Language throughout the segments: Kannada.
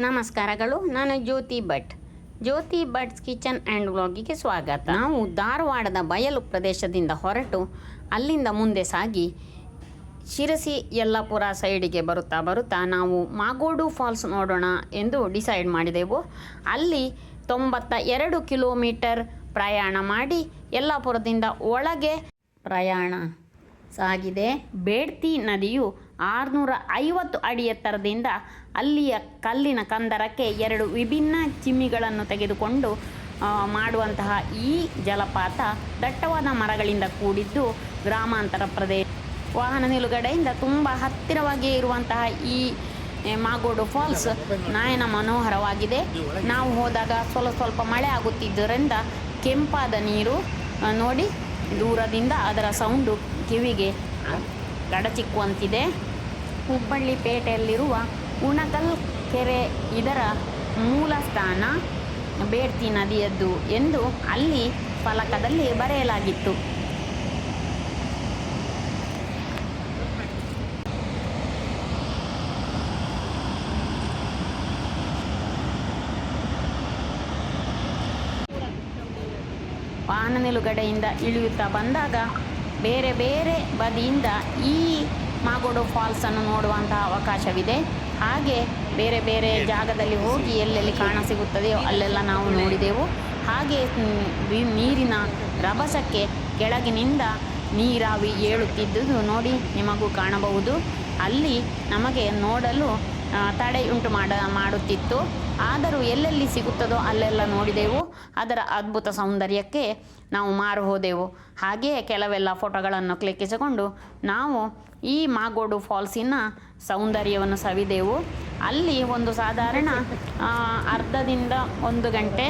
ನಮಸ್ಕಾರಗಳು. ನಾನು ಜ್ಯೋತಿ ಭಟ್. ಜ್ಯೋತಿ ಭಟ್ಸ್ ಕಿಚನ್ ಆ್ಯಂಡ್ ವ್ಲಾಗಿಗೆ ಸ್ವಾಗತ. ನಾವು ಧಾರವಾಡದ ಬಯಲು ಪ್ರದೇಶದಿಂದ ಹೊರಟು ಅಲ್ಲಿಂದ ಮುಂದೆ ಸಾಗಿ ಶಿರಸಿ ಯಲ್ಲಾಪುರ ಸೈಡಿಗೆ ಬರುತ್ತಾ ನಾವು ಮಾಗೋಡು ಫಾಲ್ಸ್ ನೋಡೋಣ ಎಂದು ಡಿಸೈಡ್ ಮಾಡಿದೆವು. ಅಲ್ಲಿ 92 ಕಿಲೋಮೀಟರ್ ಪ್ರಯಾಣ ಮಾಡಿ ಯಲ್ಲಾಪುರದಿಂದ ಒಳಗೆ ಪ್ರಯಾಣ ಸಾಗಿದೆ. ಬೇಡ್ತಿ ನದಿಯು 650 ಅಡಿ ಎತ್ತರದಿಂದ ಅಲ್ಲಿಯ ಕಲ್ಲಿನ ಕಂದರಕ್ಕೆ 2 ವಿಭಿನ್ನ ಚಿಮ್ಮಿಗಳನ್ನು ತೆಗೆದುಕೊಂಡು ಮಾಡುವಂತಹ ಈ ಜಲಪಾತ ದಟ್ಟವಾದ ಮರಗಳಿಂದ ಕೂಡಿದ್ದು ಗ್ರಾಮಾಂತರ ಪ್ರದೇಶ. ವಾಹನ ನಿಲುಗಡೆಯಿಂದ ತುಂಬ ಹತ್ತಿರವಾಗಿಯೇ ಇರುವಂತಹ ಈ ಮಾಗೋಡು ಫಾಲ್ಸ್ ನಯನ ಮನೋಹರವಾಗಿದೆ. ನಾವು ಹೋದಾಗ ಸ್ವಲ್ಪ ಮಳೆ ಆಗುತ್ತಿದ್ದರಿಂದ ಕೆಂಪಾದ ನೀರು ನೋಡಿ ದೂರದಿಂದ ಅದರ ಸೌಂಡು ಕಿವಿಗೆ ಗಡಚಿಕ್ಕುವಂತಿದೆ. ಹುಬ್ಬಳ್ಳಿ ಪೇಟೆಯಲ್ಲಿರುವ ಉಣಕಲ್ ಕೆರೆ ಇದರ ಮೂಲ ಸ್ಥಾನ ಬೇಡ್ತಿ ನದಿಯದ್ದು ಎಂದು ಅಲ್ಲಿ ಫಲಕದಲ್ಲಿ ಬರೆಯಲಾಗಿತ್ತು. ವಾಹನ ನಿಲುಗಡೆಯಿಂದ ಇಳಿಯುತ್ತಾ ಬಂದಾಗ ಬೇರೆ ಬೇರೆ ಬದಿಯಿಂದ ಈ ಮಾಗೋಡು ಫಾಲ್ಸನ್ನು ನೋಡುವಂತಹ ಅವಕಾಶವಿದೆ. ಹಾಗೆ ಬೇರೆ ಬೇರೆ ಜಾಗದಲ್ಲಿ ಹೋಗಿ ಎಲ್ಲೆಲ್ಲಿ ಕಾಣಸಿಗುತ್ತದೆಯೋ ಅಲ್ಲೆಲ್ಲ ನಾವು ನೋಡಿದೆವು. ಹಾಗೆ ನೀರಿನ ರಭಸಕ್ಕೆ ಕೆಳಗಿನಿಂದ ನೀರಾವಿ ಏಳುತ್ತಿದ್ದುದು ನೋಡಿ ನಿಮಗೂ ಕಾಣಬಹುದು. ಅಲ್ಲಿ ನಮಗೆ ನೋಡಲು ತಡೆಯುಂಟು ಮಾಡುತ್ತಿತ್ತು. ಆದರೂ ಎಲ್ಲೆಲ್ಲಿ ಸಿಗುತ್ತದೋ ಅಲ್ಲೆಲ್ಲ ನೋಡಿದೆವು. ಅದರ ಅದ್ಭುತ ಸೌಂದರ್ಯಕ್ಕೆ ನಾವು ಮಾರು ಹೋದೆವು. ಹಾಗೆಯೇ ಕೆಲವೆಲ್ಲ ಫೋಟೋಗಳನ್ನು ಕ್ಲಿಕ್ಕಿಸಿಕೊಂಡು ನಾವು ಈ ಮಾಗೋಡು ಫಾಲ್ಸಿನ ಸೌಂದರ್ಯವನ್ನು ಸವಿದೆವು. ಅಲ್ಲಿ ಒಂದು ಸಾಧಾರಣ ಅರ್ಧದಿಂದ 1 ಗಂಟೆ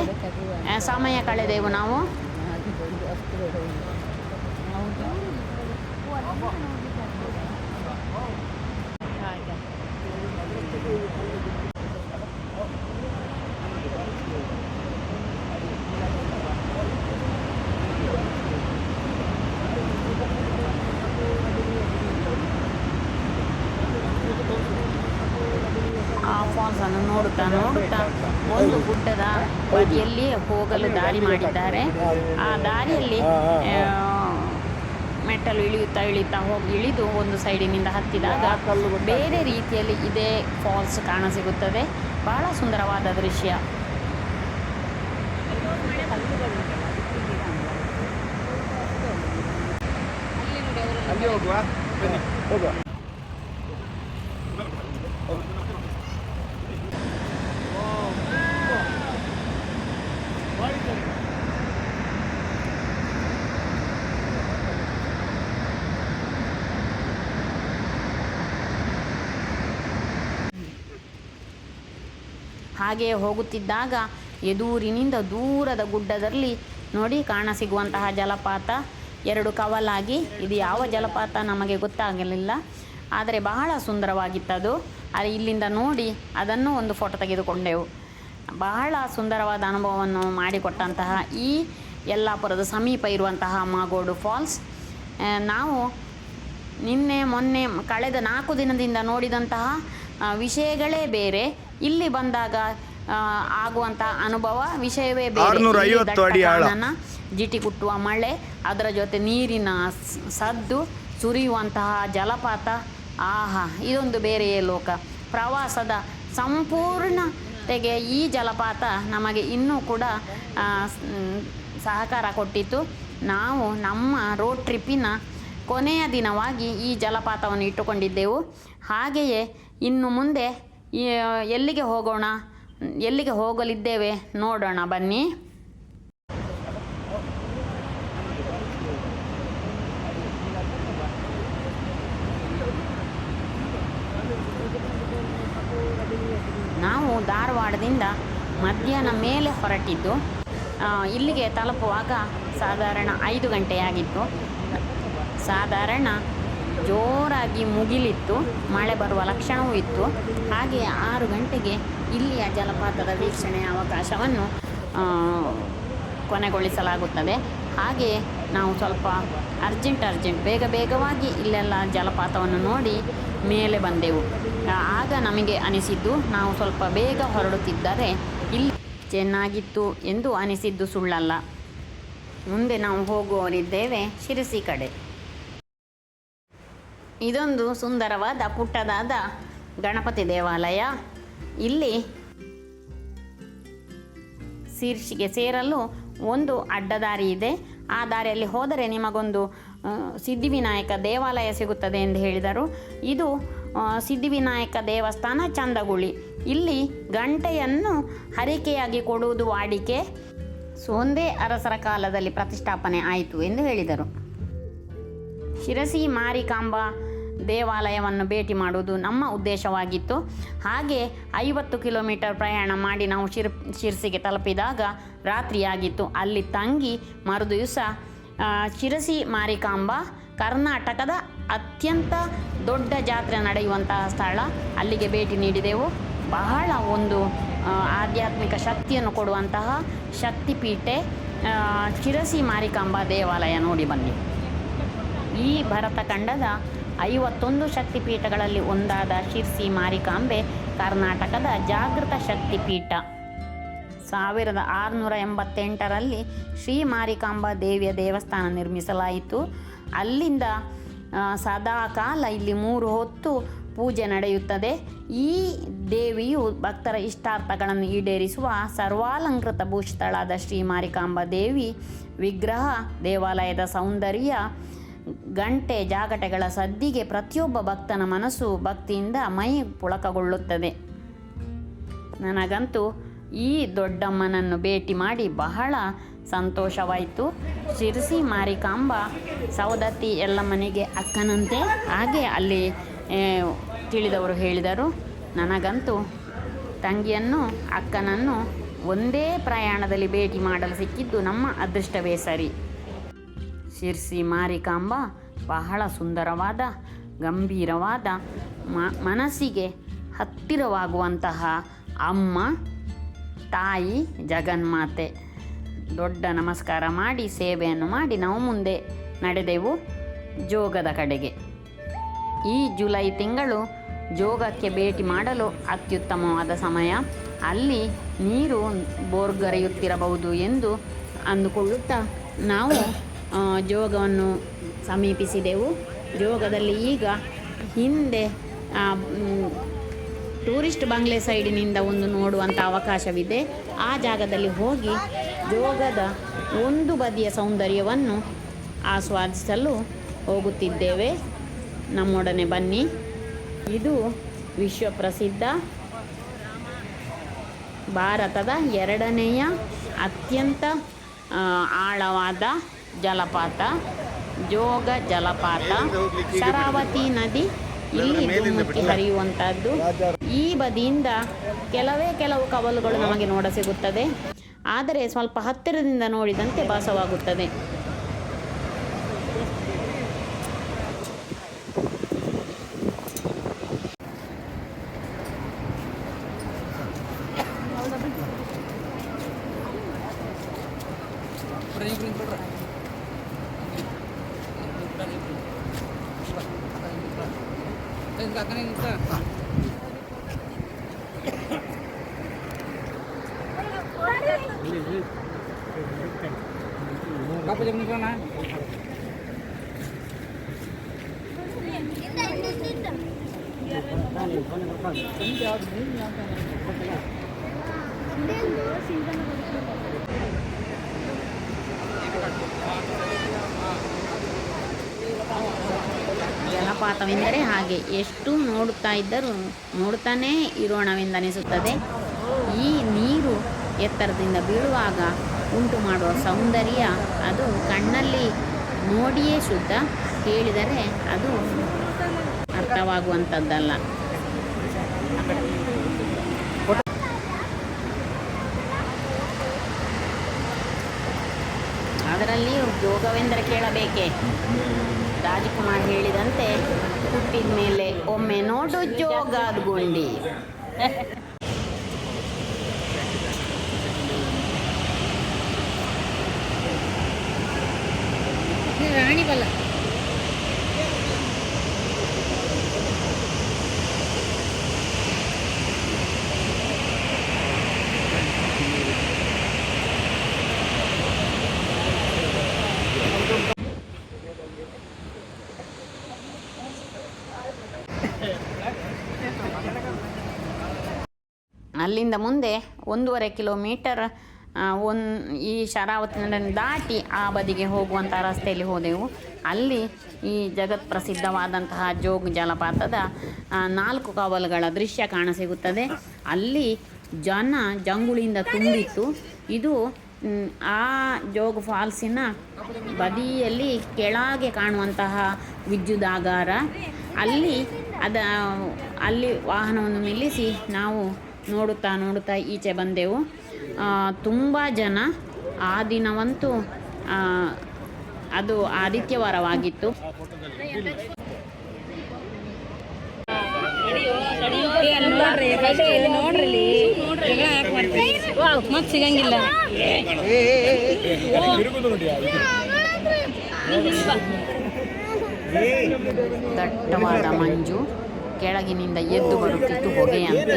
ಸಮಯ ಕಳೆದೆವು ನಾವು. ಫಾಲ್ಸನ್ನು ನೋಡುತ್ತಾ ಒಂದು ಗುಡ್ಡದ ಬದಿಯಲ್ಲಿ ಹೋಗಲು ದಾರಿ ಮಾಡಿದ್ದಾರೆ. ಆ ದಾರಿಯಲ್ಲಿ ಮೆಟ್ಟಲು ಇಳಿಯುತ್ತಾ ಹೋಗಿ ಇಳಿದು ಒಂದು ಸೈಡಿನಿಂದ ಹತ್ತಿದಾಗ ಬೇರೆ ರೀತಿಯಲ್ಲಿ ಇದೇ ಫಾಲ್ಸ್ ಕಾಣಸಿಗುತ್ತದೆ. ಬಹಳ ಸುಂದರವಾದ ದೃಶ್ಯ. ಹಾಗೆಯೇ ಹೋಗುತ್ತಿದ್ದಾಗ ಎದುರಿನಿಂದ ದೂರದ ಗುಡ್ಡದಲ್ಲಿ ನೋಡಿ ಕಾಣಸಿಗುವಂತಹ ಜಲಪಾತ 2 ಕವಲಾಗಿ. ಇದು ಯಾವ ಜಲಪಾತ ನಮಗೆ ಗೊತ್ತಾಗಲಿಲ್ಲ, ಆದರೆ ಬಹಳ ಸುಂದರವಾಗಿತ್ತದು. ಇಲ್ಲಿಂದ ನೋಡಿ ಅದನ್ನು ಒಂದು ಫೋಟೋ ತೆಗೆದುಕೊಂಡೆವು. ಬಹಳ ಸುಂದರವಾದ ಅನುಭವವನ್ನು ಮಾಡಿಕೊಟ್ಟಂತಹ ಈ ಯಲ್ಲಾಪುರದ ಸಮೀಪ ಇರುವಂತಹ ಮಾಗೋಡು ಫಾಲ್ಸ್ ನಾವು ಮೊನ್ನೆ ಕಳೆದ 4 ದಿನದಿಂದ ನೋಡಿದಂತಹ ವಿಷಯಗಳೇ ಬೇರೆ. ಇಲ್ಲಿ ಬಂದಾಗ ಆಗುವಂಥ ಅನುಭವ ವಿಷಯವೇ ಬೇರೆ. ಜಿಟಿ ಕುಟ್ಟುವ ಮಳೆ, ಅದರ ಜೊತೆ ನೀರಿನ ಸದ್ದು, ಸುರಿಯುವಂತಹ ಜಲಪಾತ, ಆಹಾ, ಇದೊಂದು ಬೇರೆಯೇ ಲೋಕ. ಪ್ರವಾಸದ ಸಂಪೂರ್ಣತೆಗೆ ಈ ಜಲಪಾತ ನಮಗೆ ಇನ್ನೂ ಕೂಡ ಸಹಕಾರ ಕೊಟ್ಟಿತು. ನಾವು ನಮ್ಮ ರೋಡ್ ಟ್ರಿಪ್ಪಿನ ಕೊನೆಯ ದಿನವಾಗಿ ಈ ಜಲಪಾತವನ್ನು ಇಟ್ಟುಕೊಂಡಿದ್ದೆವು. ಹಾಗೆಯೇ ಇನ್ನು ಮುಂದೆ ಎಲ್ಲಿಗೆ ಹೋಗಲಿದ್ದೇವೆ ನೋಡೋಣ ಬನ್ನಿ. ನಾವು ಧಾರವಾಡದಿಂದ ಮಧ್ಯಾಹ್ನ ಮೇಲೆ ಹೊರಟಿದ್ದು ಇಲ್ಲಿಗೆ ತಲುಪುವಾಗ ಸಾಧಾರಣ 5 ಗಂಟೆಯಾಗಿತ್ತು. ಸಾಧಾರಣ ಜೋರಾಗಿ ಮುಗಿಲಿತ್ತು, ಮಳೆ ಬರುವ ಲಕ್ಷಣವೂ ಇತ್ತು. ಹಾಗೆ 6 ಗಂಟೆಗೆ ಇಲ್ಲಿಯ ಜಲಪಾತದ ವೀಕ್ಷಣೆಯ ಅವಕಾಶವನ್ನು ಕೊನೆಗೊಳಿಸಲಾಗುತ್ತದೆ. ಹಾಗೆ ನಾವು ಸ್ವಲ್ಪ ಬೇಗವಾಗಿ ಇಲ್ಲೆಲ್ಲ ಜಲಪಾತವನ್ನು ನೋಡಿ ಮೇಲೆ ಬಂದೆವು. ಆಗ ನಮಗೆ ಅನಿಸಿದ್ದು ನಾವು ಸ್ವಲ್ಪ ಬೇಗ ಹೊರಡುತ್ತಿದ್ದರೆ ಇಲ್ಲಿ ಚೆನ್ನಾಗಿತ್ತು ಎಂದು ಅನಿಸಿದ್ದು ಸುಳ್ಳಲ್ಲ. ಮುಂದೆ ನಾವು ಹೋಗುವವರಿದ್ದೇವೆ ಶಿರಸಿ ಕಡೆ. ಇದೊಂದು ಸುಂದರವಾದ ಪುಟ್ಟದಾದ ಗಣಪತಿ ದೇವಾಲಯ. ಇಲ್ಲಿ ಶಿರ್ಸಿಗೆ ಸೇರಲು ಒಂದು ಅಡ್ಡದಾರಿ ಇದೆ. ಆ ದಾರಿಯಲ್ಲಿ ಹೋದರೆ ನಿಮಗೊಂದು ಸಿದ್ಧಿವಿನಾಯಕ ದೇವಾಲಯ ಸಿಗುತ್ತದೆ ಎಂದು ಹೇಳಿದರು. ಇದು ಸಿದ್ಧಿವಿನಾಯಕ ದೇವಸ್ಥಾನ ಚಂದಗುಳಿ. ಇಲ್ಲಿ ಗಂಟೆಯನ್ನು ಹರಿಕೆಯಾಗಿ ಕೊಡುವುದು ವಾಡಿಕೆ. ಸೋಂದೆ ಅರಸರ ಕಾಲದಲ್ಲಿ ಪ್ರತಿಷ್ಠಾಪನೆ ಆಯಿತು ಎಂದು ಹೇಳಿದರು. ಶಿರಸಿ ಮಾರಿಕಾಂಬಾ ದೇವಾಲಯವನ್ನು ಭೇಟಿ ಮಾಡುವುದು ನಮ್ಮ ಉದ್ದೇಶವಾಗಿತ್ತು. ಹಾಗೆ 50 ಕಿಲೋಮೀಟರ್ ಪ್ರಯಾಣ ಮಾಡಿ ನಾವು ಶಿರಸಿಗೆ ತಲುಪಿದಾಗ ರಾತ್ರಿಯಾಗಿತ್ತು. ಅಲ್ಲಿ ತಂಗಿ ಮರುದಿವಸ ಶಿರಸಿ ಮಾರಿಕಾಂಬಾ ಕರ್ನಾಟಕದ ಅತ್ಯಂತ ದೊಡ್ಡ ಜಾತ್ರೆ ನಡೆಯುವಂತಹ ಸ್ಥಳ, ಅಲ್ಲಿಗೆ ಭೇಟಿ ನೀಡಿದೆವು. ಬಹಳ ಒಂದು ಆಧ್ಯಾತ್ಮಿಕ ಶಕ್ತಿಯನ್ನು ಕೊಡುವಂತಹ ಶಕ್ತಿಪೀಠೆ ಶಿರಸಿ ಮಾರಿಕಾಂಬಾ ದೇವಾಲಯ. ನೋಡಿ ಬನ್ನಿ. ಈ ಭರತ ಖಂಡದ 51 ಶಕ್ತಿಪೀಠಗಳಲ್ಲಿ ಒಂದಾದ ಶಿರ್ಸಿ ಮಾರಿಕಾಂಬೆ ಕರ್ನಾಟಕದ ಜಾಗೃತ ಶಕ್ತಿಪೀಠ. 1688ರಲ್ಲಿ ಶ್ರೀ ಮಾರಿಕಾಂಬಾ ದೇವಿಯ ದೇವಸ್ಥಾನ ನಿರ್ಮಿಸಲಾಯಿತು. ಅಲ್ಲಿಂದ ಸದಾಕಾಲ ಇಲ್ಲಿ 3 ಹೊತ್ತು ಪೂಜೆ ನಡೆಯುತ್ತದೆ. ಈ ದೇವಿಯು ಭಕ್ತರ ಇಷ್ಟಾರ್ಥಗಳನ್ನು ಈಡೇರಿಸುವ ಸರ್ವಾಲಂಕೃತ ಭೂಷಿತಳಾದ ಶ್ರೀ ಮಾರಿಕಾಂಬಾ ದೇವಿ ವಿಗ್ರಹ, ದೇವಾಲಯದ ಸೌಂದರ್ಯ, ಗಂಟೆ ಜಾಗಟೆಗಳ ಸದ್ದಿಗೆ ಪ್ರತಿಯೊಬ್ಬ ಭಕ್ತನ ಮನಸ್ಸು ಭಕ್ತಿಯಿಂದ ಮೈ ಪುಳಕಗೊಳ್ಳುತ್ತದೆ. ನನಗಂತೂ ಈ ದೊಡ್ಡಮ್ಮನನ್ನು ಭೇಟಿ ಮಾಡಿ ಬಹಳ ಸಂತೋಷವಾಯಿತು. ಶಿರಸಿ ಮಾರಿಕಾಂಬಾ ಸವದತ್ತಿ ಎಲ್ಲಮ್ಮನಿಗೆ ಅಕ್ಕನಂತೆ, ಹಾಗೆ ಅಲ್ಲಿ ತಿಳಿದವರು ಹೇಳಿದರು. ನನಗಂತೂ ತಂಗಿಯನ್ನು ಅಕ್ಕನನ್ನು ಒಂದೇ ಪ್ರಯಾಣದಲ್ಲಿ ಭೇಟಿ ಮಾಡಲು ಸಿಕ್ಕಿದ್ದು ನಮ್ಮ ಅದೃಷ್ಟವೇ ಸರಿ. ಶಿರಸಿ ಮಾರಿಕಾಂಬಾ ಬಹಳ ಸುಂದರವಾದ, ಗಂಭೀರವಾದ, ಮನಸ್ಸಿಗೆ ಹತ್ತಿರವಾಗುವಂತಹ ಅಮ್ಮ, ತಾಯಿ, ಜಗನ್ಮಾತೆ. ದೊಡ್ಡ ನಮಸ್ಕಾರ ಮಾಡಿ ಸೇವೆಯನ್ನು ಮಾಡಿ ನಾವು ಮುಂದೆ ನಡೆದೆವು ಜೋಗದ ಕಡೆಗೆ. ಈ ಜುಲೈ ತಿಂಗಳು ಜೋಗಕ್ಕೆ ಭೇಟಿ ಮಾಡಲು ಅತ್ಯುತ್ತಮವಾದ ಸಮಯ. ಅಲ್ಲಿ ನೀರು ಬೋರ್ಗರೆಯುತ್ತಿರಬಹುದು ಎಂದು ಅಂದುಕೊಳ್ಳುತ್ತಾ ನಾವು ಜೋಗವನ್ನು ಸಮೀಪಿಸಿದೆವು. ಜೋಗದಲ್ಲಿ ಈಗ ಹಿಂದೆ ಟೂರಿಸ್ಟ್ ಬಂಗ್ಲೆ ಸೈಡಿನಿಂದ ಒಂದು ನೋಡುವಂಥ ಅವಕಾಶವಿದೆ. ಆ ಜಾಗದಲ್ಲಿ ಹೋಗಿ ಜೋಗದ ಒಂದು ಬದಿಯ ಸೌಂದರ್ಯವನ್ನು ಆಸ್ವಾದಿಸಲು ಹೋಗುತ್ತಿದ್ದೇವೆ. ನಮ್ಮೊಡನೆ ಬನ್ನಿ. ಇದು ವಿಶ್ವಪ್ರಸಿದ್ಧ ಭಾರತದ 2ನೆಯ ಅತ್ಯಂತ ಆಳವಾದ ಜಲಪಾತ ಜೋಗ ಜಲಪಾತ. ಶರಾವತಿ ನದಿ ಇಲ್ಲಿ ಧುಮ್ಮುಕ್ಕಿ ಹರಿಯುವಂಥದ್ದು. ಈ ಬದಿಯಿಂದ ಕೆಲವು ಕವಲುಗಳು ನಮಗೆ ನೋಡ ಸಿಗುತ್ತದೆ, ಆದರೆ ಸ್ವಲ್ಪ ಹತ್ತಿರದಿಂದ ನೋಡಿದಂತೆ ಭಾಸವಾಗುತ್ತದೆ. ಜಲಪಾತವೆಂದರೆ ಹಾಗೆ, ಎಷ್ಟು ನೋಡುತ್ತಾ ಇದ್ದರೂ ನೋಡುತ್ತಾನೇ ಇರೋಣವೆಂದನಿಸುತ್ತದೆ. ಈ ನೀರು ಎತ್ತರದಿಂದ ಬೀಳುವಾಗ ಉಂಟು ಮಾಡುವ ಸೌಂದರ್ಯ ಅದು ಕಣ್ಣಲ್ಲಿ ನೋಡಿಯೇ ಶುದ್ಧ, ಹೇಳಿದರೆ ಅದು ಅರ್ಥವಾಗುವಂಥದ್ದಲ್ಲ. ಅದರಲ್ಲಿಯೂ ಜೋಗವೆಂದರೆ ಕೇಳಬೇಕೆ? ರಾಜಕುಮಾರ್ ಹೇಳಿದಂತೆ ಹುಟ್ಟಿದ ಮೇಲೆ ಒಮ್ಮೆ ನೋಡು ಜೋಗದ ಗುಂಡಿ. ರಾಣಿಬಲ್ಲ ಅಲ್ಲಿಂದ ಮುಂದೆ 1.5 ಕಿಲೋಮೀಟರ್ ಈ ಶರಾವತಿ ನದಿಯನ್ನು ದಾಟಿ ಆ ಬದಿಗೆ ಹೋಗುವಂಥ ರಸ್ತೆಯಲ್ಲಿ ಹೋದೆವು. ಅಲ್ಲಿ ಈ ಜಗತ್ ಪ್ರಸಿದ್ಧವಾದಂತಹ ಜೋಗ್ ಜಲಪಾತದ 4 ಕವಲುಗಳ ದೃಶ್ಯ ಕಾಣಸಿಗುತ್ತದೆ. ಅಲ್ಲಿ ಜನ ಜಂಗುಳಿಯಿಂದ ತುಂಬಿತ್ತು. ಇದು ಆ ಜೋಗ್ ಫಾಲ್ಸಿನ ಬದಿಯಲ್ಲಿ ಕೆಳಗೆ ಕಾಣುವಂತಹ ವಿದ್ಯುದಾಗಾರ. ಅಲ್ಲಿ ವಾಹನವನ್ನು ನಿಲ್ಲಿಸಿ ನಾವು ನೋಡುತ್ತಾ ಈಚೆ ಬಂದೆವು. ತುಂಬ ಜನ. ಆ ದಿನವಂತೂ ಅದು ಆದಿತ್ಯವಾರವಾಗಿತ್ತು. ಸಿಗಂಗಿಲ್ಲ. ದಟ್ಟವಾದ ಮಂಜು ಕೆಳಗಿನಿಂದ ಎದ್ದು ಬರುತ್ತಿತ್ತು ಹೊಗೆಯಂತೆ.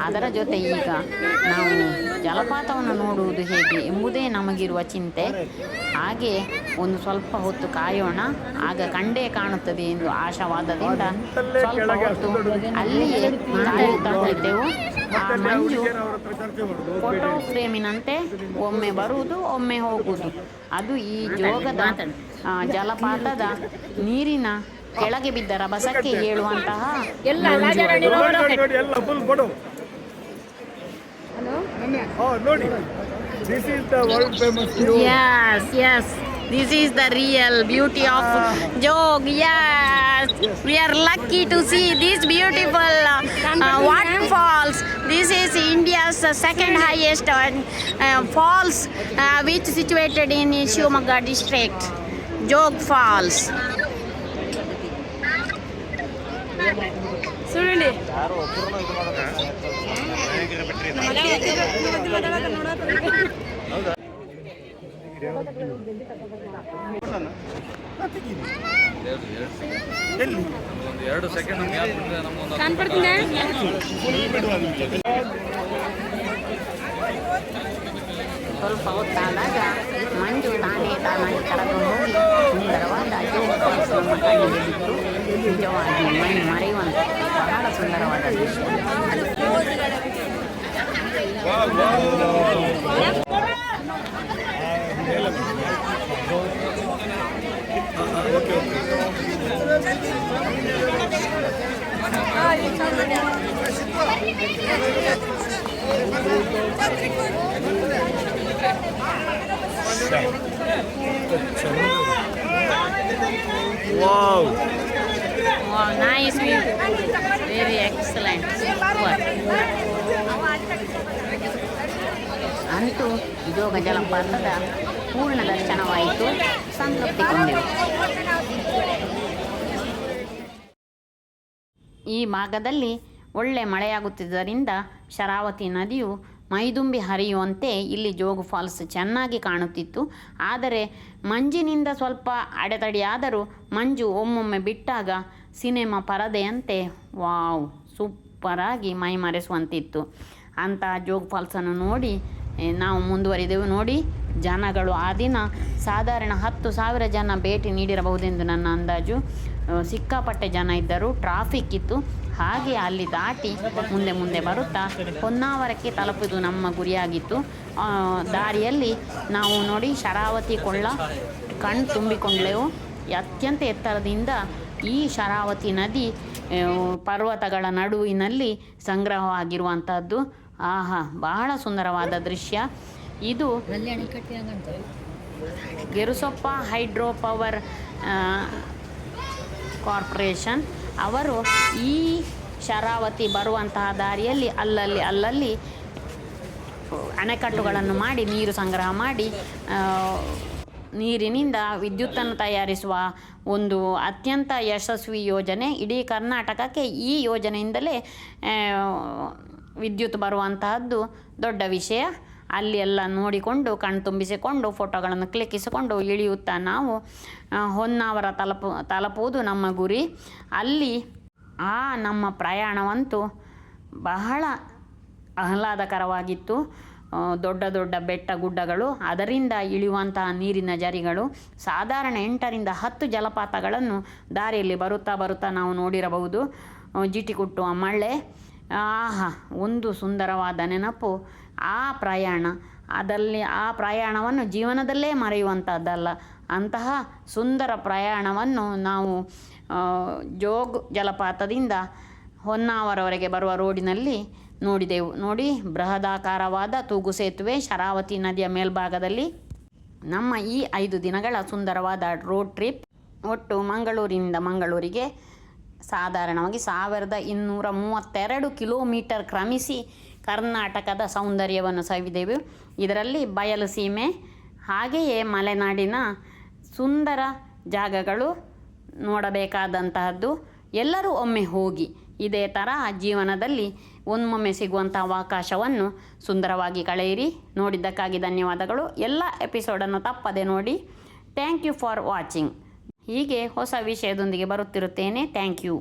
ಅದರ ಜೊತೆ ಈಗ ನಾವು ಜಲಪಾತವನ್ನು ನೋಡುವುದು ಹೇಗೆ ಎಂಬುದೇ ನಮಗಿರುವ ಚಿಂತೆ. ಹಾಗೆ ಒಂದು ಸ್ವಲ್ಪ ಹೊತ್ತು ಕಾಯೋಣ, ಆಗ ಕಂಡೇ ಕಾಣುತ್ತದೆ ಎಂದು ಆಶಾವಾದದಿಂದ ಸ್ವಲ್ಪ ಹೊತ್ತು ಅಲ್ಲಿಯೇ ಕಾಯುತ್ತಾ ಹೋಯಿತೆವು. ಆ ಮಂಜು ಫೋಟೋ ಫ್ರೇಮಿನಂತೆ ಒಮ್ಮೆ ಬರುವುದು ಒಮ್ಮೆ ಹೋಗುವುದು. ಅದು ಈ ಜೋಗದ ಜಲಪಾತದ ನೀರಿನ ಕೆಳಗೆ ಬಿದ್ದ ರಭಸಕ್ಕೆ ಹೇಳುವಂತಹ This is the real beauty of Jog. Yes, we are lucky to see this beautiful waterfalls. This is India's second highest falls, which situated in Shivamogga district. Jog Falls. ಸುಳ್ಳಿ ಎರಡು ಸೆಕೆಂಡ್ ಕಾಣ್ಪಡ್ತೀನಿ. ಸ್ವಲ್ಪ ಹೊತ್ತಾದಾಗ ಮಂಜು ತಾನಾಗಿ ಕರೆದು ಹೋಗಿ ಸುಂದರವಾದ ಜೋಗ್ ಫಾಲ್ಸ್ ನಮ್ಮ ಕಣ್ಣಿಗೆ ಬಿತ್ತು. ನಿಜವಾಗಿ ಮೈ ಮರೆಯುವಂತೆ ಬಹಳ ಸುಂದರವಾದ ದೃಶ್ಯ. Wow. Wow, nice view. Very excellent. Super. ಅಂತೂ ಜೋಗ ಜಲಪಾತದ ಪೂರ್ಣ ದರ್ಶನವಾಯಿತು. ಸಂತೃಪ್ತಿಗೊಂಡೆವು. ಈ ಭಾಗದಲ್ಲಿ ಒಳ್ಳೆ ಮಳೆಯಾಗುತ್ತಿದ್ದರಿಂದ ಶರಾವತಿ ನದಿಯು ಮೈದುಂಬಿ ಹರಿಯುವಂತೆ ಇಲ್ಲಿ ಜೋಗ್ ಫಾಲ್ಸ್ ಚೆನ್ನಾಗಿ ಕಾಣುತ್ತಿತ್ತು. ಆದರೆ ಮಂಜಿನಿಂದ ಸ್ವಲ್ಪ ಅಡೆತಡೆಯಾದರೂ ಮಂಜು ಒಮ್ಮೊಮ್ಮೆ ಬಿಟ್ಟಾಗ ಸಿನೆಮಾ ಪರದೆಯಂತೆ ವಾವ್ ಸೂಪರಾಗಿ ಮೈಮರೆಸುವಂತಿತ್ತು. ಅಂತಹ ಜೋಗ್ ಫಾಲ್ಸನ್ನು ನೋಡಿ ನಾವು ಮುಂದುವರಿದೆವು. ನೋಡಿ, ಜನಗಳು ಆ ದಿನ ಸಾಧಾರಣ 10,000 ಜನ ಭೇಟಿ ನೀಡಿರಬಹುದೆಂದು ನನ್ನ ಅಂದಾಜು. ಸಿಕ್ಕಾಪಟ್ಟೆ ಜನ ಇದ್ದರು, ಟ್ರಾಫಿಕ್ ಇತ್ತು. ಹಾಗೆ ಅಲ್ಲಿ ದಾಟಿ ಮುಂದೆ ಬರುತ್ತಾ ಹೊನ್ನಾವರಕ್ಕೆ ತಲುಪುವುದು ನಮ್ಮ ಗುರಿಯಾಗಿತ್ತು. ದಾರಿಯಲ್ಲಿ ನಾವು ನೋಡಿ ಶರಾವತಿ ಕೊಳ್ಳ ಕಣ್ಣು ತುಂಬಿಕೊಂಡೆವು. ಅತ್ಯಂತ ಎತ್ತರದಿಂದ ಈ ಶರಾವತಿ ನದಿ ಪರ್ವತಗಳ ನಡುವಿನಲ್ಲಿ ಸಂಗ್ರಹವಾಗಿರುವಂಥದ್ದು. ಆಹಾ, ಬಹಳ ಸುಂದರವಾದ ದೃಶ್ಯ ಇದು. ಗೆರುಸೊಪ್ಪ ಹೈಡ್ರೋ ಪವರ್ ಕಾರ್ಪೊರೇಷನ್ ಅವರು ಈ ಶರಾವತಿ ಬರುವಂತಹ ದಾರಿಯಲ್ಲಿ ಅಲ್ಲಲ್ಲಿ ಅಣೆಕಟ್ಟುಗಳನ್ನು ಮಾಡಿ ನೀರು ಸಂಗ್ರಹ ಮಾಡಿ ನೀರಿನಿಂದ ವಿದ್ಯುತ್ತನ್ನು ತಯಾರಿಸುವ ಒಂದು ಅತ್ಯಂತ ಯಶಸ್ವಿ ಯೋಜನೆ. ಇಡೀ ಕರ್ನಾಟಕಕ್ಕೆ ಈ ಯೋಜನೆಯಿಂದಲೇ ವಿದ್ಯುತ್ ಬರುವಂತಹದ್ದು ದೊಡ್ಡ ವಿಷಯ. ಅಲ್ಲಿ ಎಲ್ಲ ನೋಡಿಕೊಂಡು ಕಣ್ಣು ತುಂಬಿಸಿಕೊಂಡು ಫೋಟೋಗಳನ್ನು ಕ್ಲಿಕ್ಕಿಸಿಕೊಂಡು ಇಳಿಯುತ್ತಾ ನಾವು ಹೊನ್ನಾವರ ತಲುಪುವುದು ನಮ್ಮ ಗುರಿ. ಅಲ್ಲಿ ನಮ್ಮ ಪ್ರಯಾಣವಂತೂ ಬಹಳ ಆಹ್ಲಾದಕರವಾಗಿತ್ತು. ದೊಡ್ಡ ದೊಡ್ಡ ಬೆಟ್ಟ ಗುಡ್ಡಗಳು, ಅದರಿಂದ ಇಳಿಯುವಂತಹ ನೀರಿನ ಜರಿಗಳು, ಸಾಧಾರಣ 8ರಿಂದ 10 ಜಲಪಾತಗಳನ್ನು ದಾರಿಯಲ್ಲಿ ಬರುತ್ತಾ ನಾವು ನೋಡಿರಬಹುದು. ಜಿಟಿ ಕುಟ್ಟುವ ಮಳೆ, ಆಹಾ, ಒಂದು ಸುಂದರವಾದ ನೆನಪು. ಆ ಪ್ರಯಾಣವನ್ನು ಜೀವನದಲ್ಲೇ ಮರೆಯುವಂಥದ್ದಲ್ಲ. ಅಂತಹ ಸುಂದರ ಪ್ರಯಾಣವನ್ನು ನಾವು ಜೋಗ್ ಜಲಪಾತದಿಂದ ಹೊನ್ನಾವರವರೆಗೆ ಬರುವ ರೋಡಿನಲ್ಲಿ ನೋಡಿದೆವು. ನೋಡಿ, ಬೃಹದಾಕಾರವಾದ ತೂಗು ಸೇತುವೆ ಶರಾವತಿ ನದಿಯ ಮೇಲ್ಭಾಗದಲ್ಲಿ. ನಮ್ಮ ಈ 5 ದಿನಗಳ ಸುಂದರವಾದ ರೋಡ್ ಟ್ರಿಪ್ ಒಟ್ಟು ಮಂಗಳೂರಿಗೆ ಸಾಧಾರಣವಾಗಿ 1232 ಕಿಲೋಮೀಟರ್ ಕ್ರಮಿಸಿ ಕರ್ನಾಟಕದ ಸೌಂದರ್ಯವನ್ನು ಸವಿದೆವು. ಇದರಲ್ಲಿ ಬಯಲು ಸೀಮೆ ಹಾಗೆಯೇ ಮಲೆನಾಡಿನ ಸುಂದರ ಜಾಗಗಳು ನೋಡಬೇಕಾದಂತಹದ್ದು. ಎಲ್ಲರೂ ಒಮ್ಮೆ ಹೋಗಿ ಇದೇ ಥರ ಜೀವನದಲ್ಲಿ ಒಮ್ಮೊಮ್ಮೆ ಸಿಗುವಂಥ ಅವಕಾಶವನ್ನು ಸುಂದರವಾಗಿ ಕಳೆಯಿರಿ. ನೋಡಿದ್ದಕ್ಕಾಗಿ ಧನ್ಯವಾದಗಳು. ಎಲ್ಲ ಎಪಿಸೋಡನ್ನು ತಪ್ಪದೆ ನೋಡಿ. Thank you for watching. ಹೀಗೆ ಹೊಸ ವಿಷಯದೊಂದಿಗೆ ಬರುತ್ತಿರುತ್ತೇನೆ. Thank you.